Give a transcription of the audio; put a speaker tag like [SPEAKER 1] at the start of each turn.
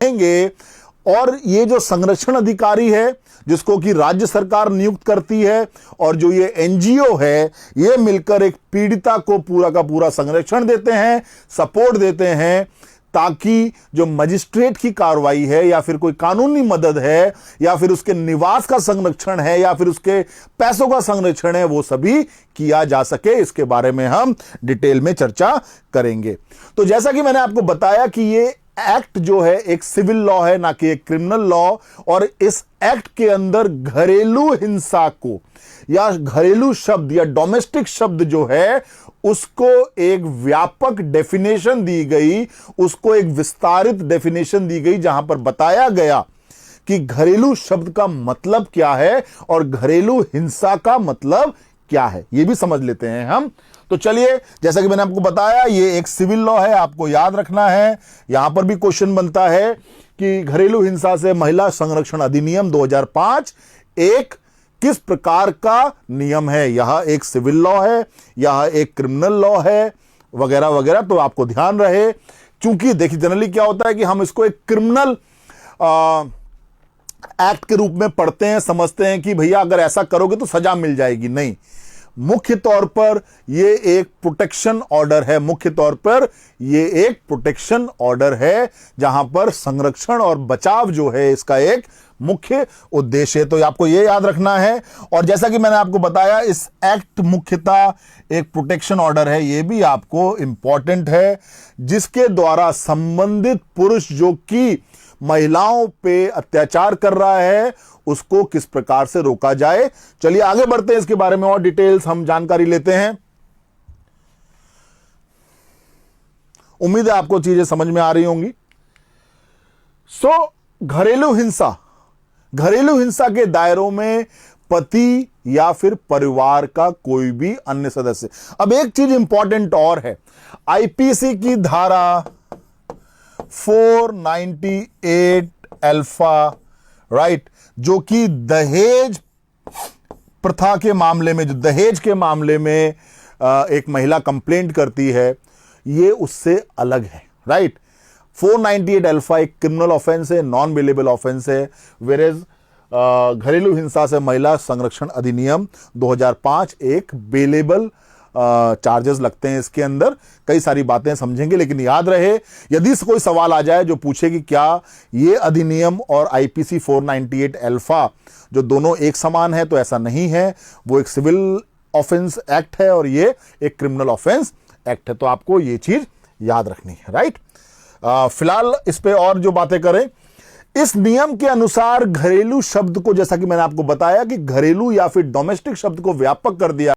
[SPEAKER 1] रहेंगे। और ये जो संरक्षण अधिकारी है जिसको कि राज्य सरकार नियुक्त करती है और जो ये एनजीओ है, ये मिलकर एक पीड़िता को पूरा का पूरा संरक्षण देते हैं, सपोर्ट देते हैं, ताकि जो मजिस्ट्रेट की कार्रवाई है या फिर कोई कानूनी मदद है या फिर उसके निवास का संरक्षण है या फिर उसके पैसों का संरक्षण है, वो सभी किया जा सके। इसके बारे में हम डिटेल में चर्चा करेंगे। तो जैसा कि मैंने आपको बताया कि ये एक्ट जो है एक सिविल लॉ है, ना कि एक क्रिमिनल लॉ। और इस एक्ट के अंदर घरेलू हिंसा को या घरेलू शब्द या डोमेस्टिक शब्द जो है उसको एक व्यापक डेफिनेशन दी गई, उसको एक विस्तारित डेफिनेशन दी गई, जहां पर बताया गया कि घरेलू शब्द का मतलब क्या है और घरेलू हिंसा का मतलब क्या है। यह भी समझ लेते हैं हम। तो चलिए, जैसा कि मैंने आपको बताया, ये एक सिविल लॉ है, आपको याद रखना है। यहां पर भी क्वेश्चन बनता है कि घरेलू हिंसा से महिला संरक्षण अधिनियम 2005 एक किस प्रकार का नियम है। यह एक सिविल लॉ है, यह एक क्रिमिनल लॉ है, वगैरह वगैरह। तो आपको ध्यान रहे, क्योंकि देखिए जनरली क्या होता है कि हम इसको एक क्रिमिनल एक्ट के रूप में पढ़ते हैं, समझते हैं कि भैया अगर ऐसा करोगे तो सजा मिल जाएगी। नहीं, मुख्य तौर पर ये एक प्रोटेक्शन ऑर्डर है। मुख्य तौर पर ये एक प्रोटेक्शन ऑर्डर है, जहां पर संरक्षण और बचाव जो है इसका एक मुख्य उद्देश्य है। तो आपको ये याद रखना है। और जैसा कि मैंने आपको बताया, इस एक्ट मुख्यतः एक प्रोटेक्शन ऑर्डर है, ये भी आपको इंपॉर्टेंट है, जिसके द्वारा संबंधित पुरुष जो कि महिलाओं पे अत्याचार कर रहा है उसको किस प्रकार से रोका जाए। चलिए आगे बढ़ते हैं, इसके बारे में और डिटेल्स हम जानकारी लेते हैं। उम्मीद है आपको चीजें समझ में आ रही होंगी। घरेलू हिंसा के दायरों में पति या फिर परिवार का कोई भी अन्य सदस्य। अब एक चीज इंपॉर्टेंट और है, आईपीसी की धारा 498 अल्फा, राइट, जो कि दहेज प्रथा के मामले में, जो दहेज के मामले में एक महिला कंप्लेंट करती है, ये उससे अलग है, राइट। 498 अल्फा एक क्रिमिनल ऑफेंस है, नॉन बेलेबल ऑफेंस है, वेरेज घरेलू हिंसा से महिला संरक्षण अधिनियम 2005 एक बेलेबल चार्जेस लगते हैं। इसके अंदर कई सारी बातें समझेंगे, लेकिन याद रहे, यदि कोई सवाल आ जाए जो पूछे कि क्या ये अधिनियम और आईपीसी 498 अल्फा जो दोनों एक समान है, तो ऐसा नहीं है। वो एक सिविल ऑफेंस एक्ट है और ये एक क्रिमिनल ऑफेंस एक्ट है। तो आपको ये चीज याद रखनी है, राइट। फिलहाल इस पे और जो बातें करें, इस नियम के अनुसार घरेलू शब्द को, जैसा कि मैंने आपको बताया कि घरेलू या फिर डोमेस्टिक शब्द को व्यापक कर दिया